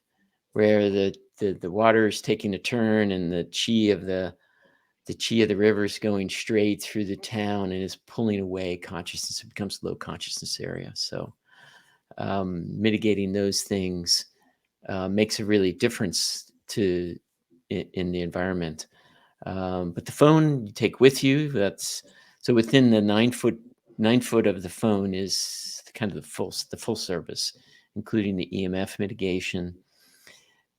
where the water is taking a turn and the chi of the river is going straight through the town and is pulling away consciousness. It becomes low consciousness area. So mitigating those things makes a really difference in the environment. But the phone you take with you, so within the 9 foot of the phone is kind of the full service, including the EMF mitigation.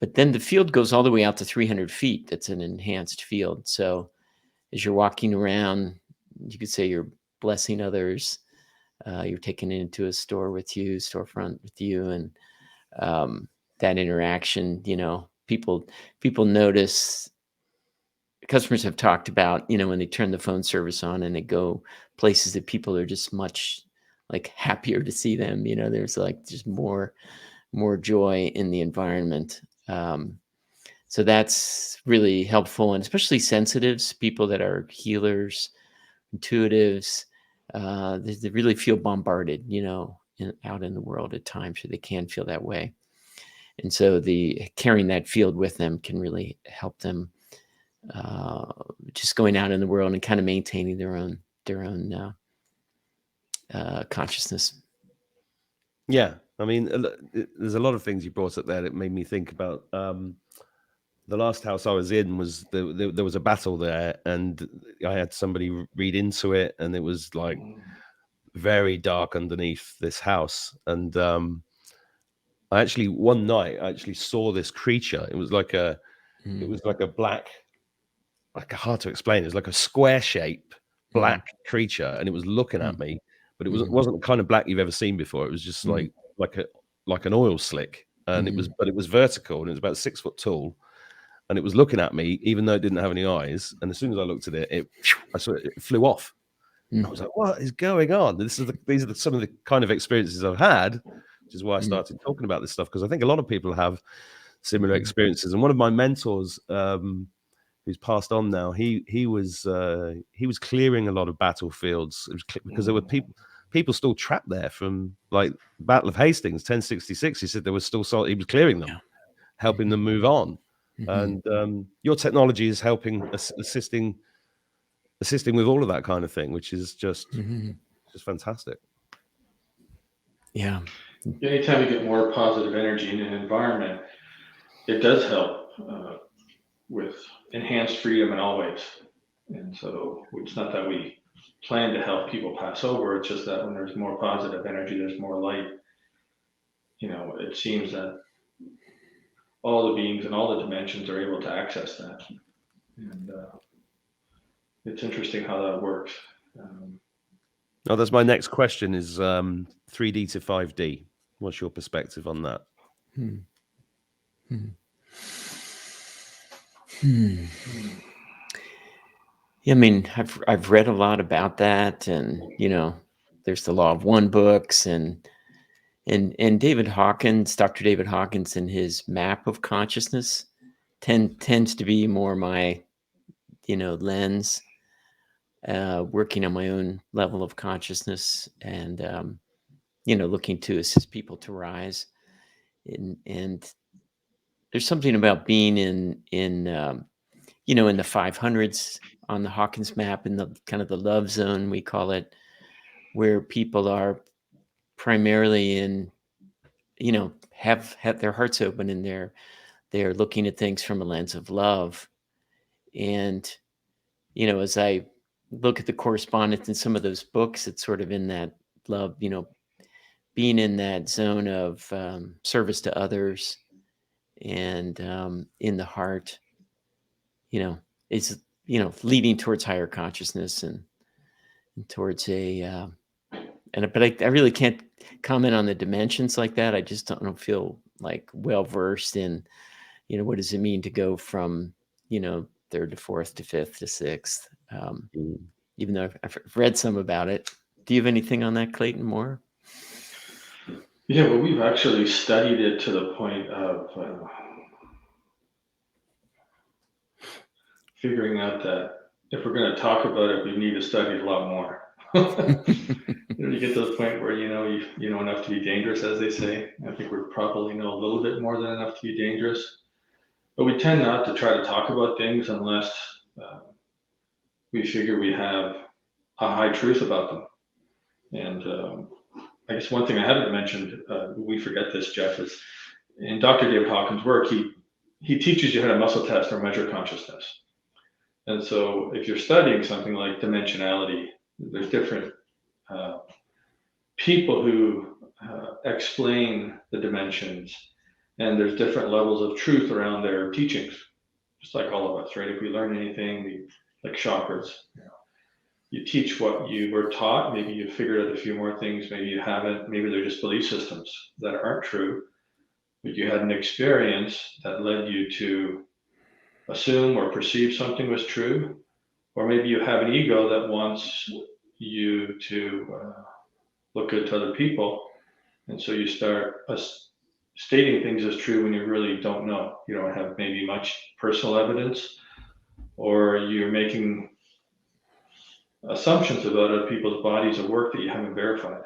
But then the field goes all the way out to 300 feet. That's an enhanced field. So as you're walking around, you could say you're blessing others. You're taking it into a storefront with you, and that interaction. People notice. Customers have talked about, when they turn the phone service on and they go places that people are just much happier to see them. There's just more joy in the environment. So that's really helpful, and especially sensitives, people that are healers, intuitives, they really feel bombarded, out in the world at times, so they can feel that way. And so the carrying that field with them can really help them, just going out in the world and kind of maintaining their own consciousness. Yeah, I mean, there's a lot of things you brought up there that made me think about. The last house I was in was there was a battle there, and I had somebody read into it, and it was like very dark underneath this house. And I actually one night I actually saw this creature. It was like a black, like hard to explain. It was like a square shape black creature, and it was looking at me, but it wasn't the kind of black you've ever seen before. It was just like an oil slick, and it was vertical, and it was about 6 foot tall, and it was looking at me, even though it didn't have any eyes. And as soon as I looked at it, I saw it flew off. I was like, "What is going on?" These are some of the kind of experiences I've had, which is why I started talking about this stuff, because I think a lot of people have similar experiences. And one of my mentors, who's passed on now, he was clearing a lot of battlefields. It was because there were people still trapped there from like Battle of Hastings, 1066. He said there was still he was clearing them, helping them move on. And your technology is helping, assisting with all of that kind of thing, which is just fantastic. Yeah. Anytime you get more positive energy in an environment, it does help with enhanced freedom in all ways. And so it's not that we plan to help people pass over, it's just that when there's more positive energy, there's more light. It seems that all the beings and all the dimensions are able to access that. And it's interesting how that works. Now, that's my next question is 3D to 5D. What's your perspective on that? Yeah, I mean, I've read a lot about that, and there's the Law of One books, and David Hawkins, Dr. David Hawkins, and his map of consciousness tends to be more my lens, working on my own level of consciousness, and looking to assist people to rise. And there's something about being in the 500s on the Hawkins map, in the kind of the love zone, we call it, where people are primarily in, have their hearts open, and they're looking at things from a lens of love. And as I look at the correspondence in some of those books, it's sort of in that love, being in that zone of service to others, and in the heart, is leading towards higher consciousness, and towards a but I really can't comment on the dimensions like that. I just don't feel like well versed in what does it mean to go from third to fourth to fifth to sixth, even though I've read some about it. Do you have anything on that, Clayton, more? Yeah, well, we've actually studied it to the point of figuring out that if we're going to talk about it, we need to study it a lot more. You get to the point where you know enough to be dangerous, as they say. I think we probably know a little bit more than enough to be dangerous, but we tend not to try to talk about things unless we figure we have a high truth about them. And I guess one thing I haven't mentioned, we forget this, Jeff, is in Dr. David Hawkins' work, he teaches you how to muscle test or measure consciousness. And so if you're studying something like dimensionality, there's different people who explain the dimensions, and there's different levels of truth around their teachings, just like all of us, right? If we learn anything, like chakras, you teach what you were taught. Maybe you figured out a few more things, maybe you haven't, maybe they're just belief systems that aren't true, but you had an experience that led you to assume or perceive something was true. Or maybe you have an ego that wants you to look good to other people, and so you start stating things as true when you really don't know. You don't have maybe much personal evidence, or you're making assumptions about other people's bodies of work that you haven't verified.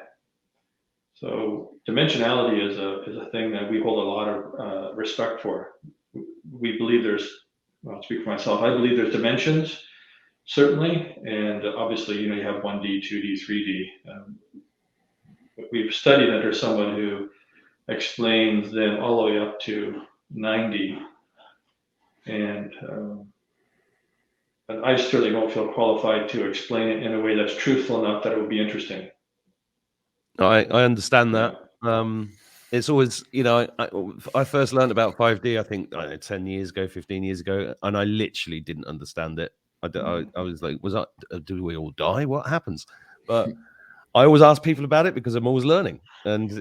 So dimensionality is a thing that we hold a lot of respect for. We believe I'll speak for myself, I believe there's dimensions, certainly, and obviously, you have 1D, 2D, 3D. We've studied under someone who explains them all the way up to 9D, and I certainly don't feel qualified to explain it in a way that's truthful enough that it would be interesting. I understand that. It's always, I first learned about 5D, I think, 10 years ago, 15 years ago, and I literally didn't understand it. I was like, do we all die? What happens? But I always ask people about it because I'm always learning. And,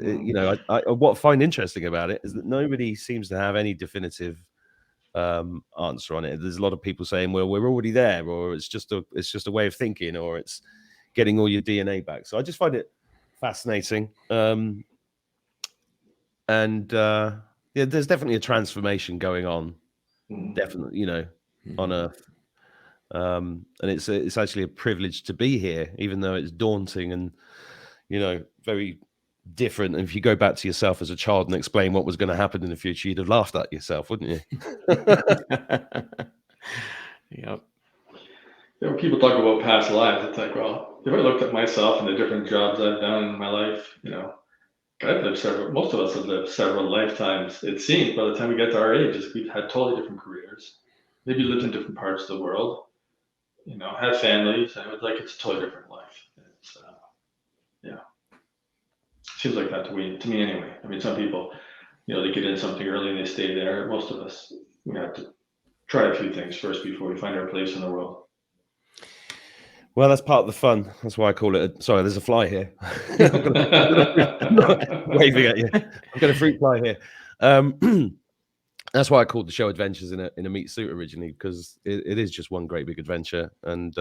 what I find interesting about it is that nobody seems to have any definitive answer on it. There's a lot of people saying, well, we're already there, or it's just a way of thinking, or it's getting all your DNA back. So I just find it fascinating. And there's definitely a transformation going on, definitely, on Earth. And it's actually a privilege to be here, even though it's daunting and, very different. And if you go back to yourself as a child and explain what was going to happen in the future, you'd have laughed at yourself, wouldn't you? Yep. When people talk about past lives, it's like, well, if I looked at myself and the different jobs I've done in my life, most of us have lived several lifetimes. It seems by the time we get to our ages, we've had totally different careers, maybe lived in different parts of the world, had families, and it's a totally different life. It's, seems like that to me anyway. I mean, some people, they get in something early and they stay there. Most of us, we have to try a few things first before we find our place in the world. Well, that's part of the fun. That's why I call it. Sorry, there's a fly here. Waving at you. I've got a fruit fly here. That's why I called the show Adventures in a Meat Suit originally, because it is just one great big adventure, and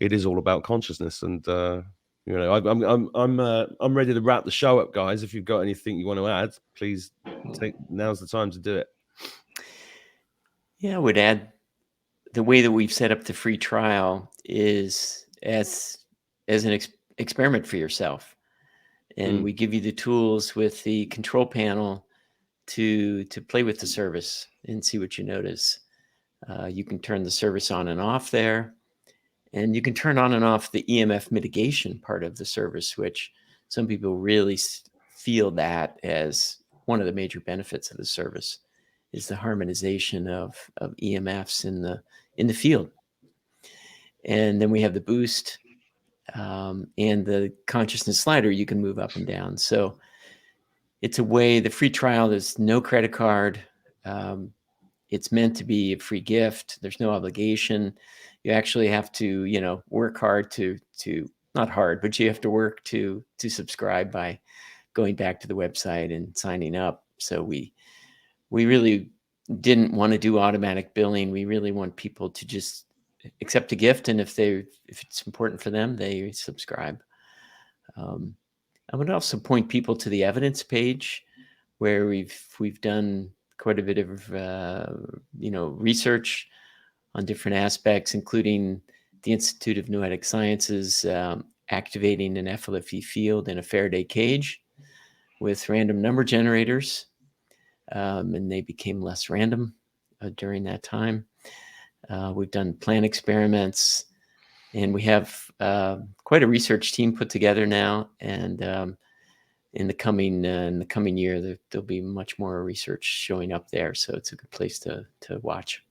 it is all about consciousness. And I'm ready to wrap the show up, guys. If you've got anything you want to add, please now's the time to do it. Yeah, I would add the way that we've set up the free trial is as an experiment for yourself, and we give you the tools with the control panel to play with the service and see what you notice. You can turn the service on and off there, and you can turn on and off the EMF mitigation part of the service, which some people really feel that as one of the major benefits of the service is the harmonization of EMFs in the field. And then we have the boost and the consciousness slider. You can move up and down. So it's a way, the free trial, there's no credit card. It's meant to be a free gift. There's no obligation. You actually have to, work hard to not hard, but you have to work to subscribe by going back to the website and signing up. So we really didn't want to do automatic billing. We really want people to just accept a gift, and if it's important for them, they subscribe. I would also point people to the evidence page, where we've done quite a bit of research on different aspects, including the Institute of Noetic Sciences activating an FLFE field in a Faraday cage with random number generators, and they became less random during that time. We've done plant experiments, and we have quite a research team put together now. And in the coming year, there'll be much more research showing up there. So it's a good place to watch.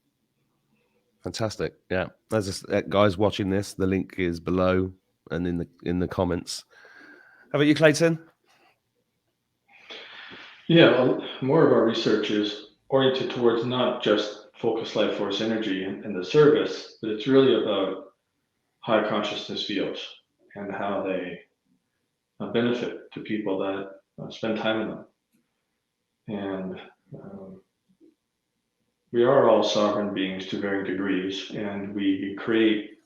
Fantastic. Yeah. As guys watching this, the link is below and in the comments. How about you, Clayton? Yeah, well, more of our research is oriented towards not just focused life force energy and the service, but it's really about high consciousness fields and how they benefit to people that spend time in them. And we are all sovereign beings to varying degrees, and we create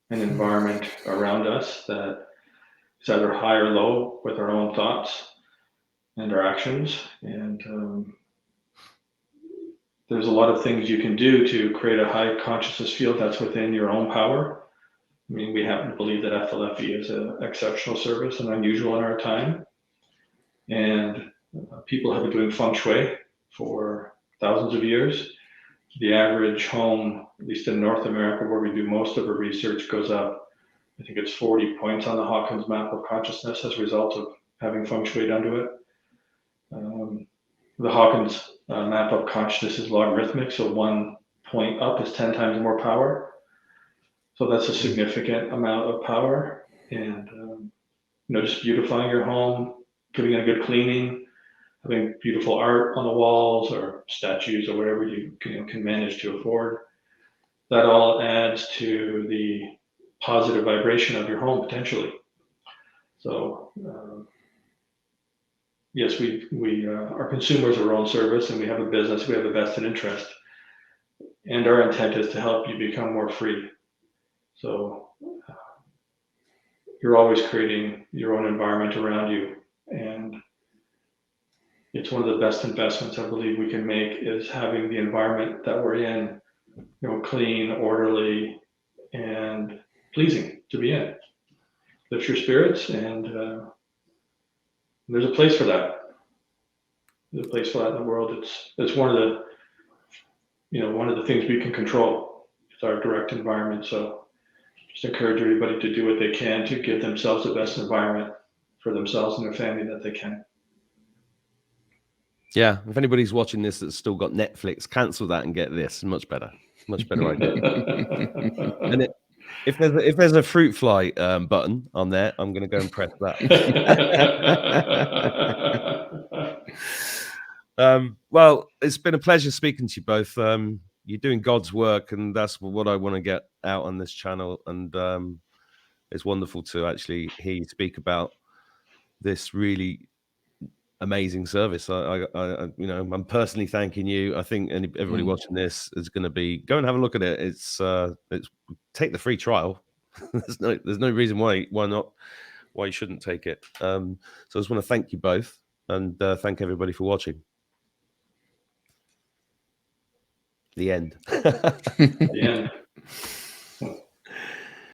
an environment around us that is either high or low with our own thoughts. and our actions. And there's a lot of things you can do to create a high consciousness field that's within your own power. I mean, we happen to believe that FLFE is an exceptional service and unusual in our time. And people have been doing feng shui for thousands of years. The average home, at least in North America, where we do most of our research, goes up, I think it's 40 points on the Hawkins map of consciousness as a result of having feng shui done to it. The Hawkins map of consciousness is logarithmic, so 1 point up is 10 times more power. So that's a significant amount of power. And just beautifying your home, giving it a good cleaning, having beautiful art on the walls or statues or whatever you can manage to afford. That all adds to the positive vibration of your home potentially. So yes, we are consumers of our own service, and we have a business, we have a vested interest, and our intent is to help you become more free. So you're always creating your own environment around you, and it's one of the best investments I believe we can make is having the environment that we're in, clean, orderly, and pleasing to be in. Lift your spirits, and there's a place for that. There's a place for that in the world. It's one of the things we can control. It's our direct environment. So just encourage everybody to do what they can to give themselves the best environment for themselves and their family that they can. Yeah, if anybody's watching this that's still got Netflix, cancel that and get this. Much better idea. And if there's a fruit fly button on there, I'm going to go and press that. Well, it's been a pleasure speaking to you both. You're doing God's work, and that's what I want to get out on this channel. And it's wonderful to actually hear you speak about this really amazing service. I'm personally thanking you. I think everybody watching this is going to go and have a look at it. It's take the free trial. there's no reason why you shouldn't take it. So I just want to thank you both, and thank everybody for watching. The end. The end.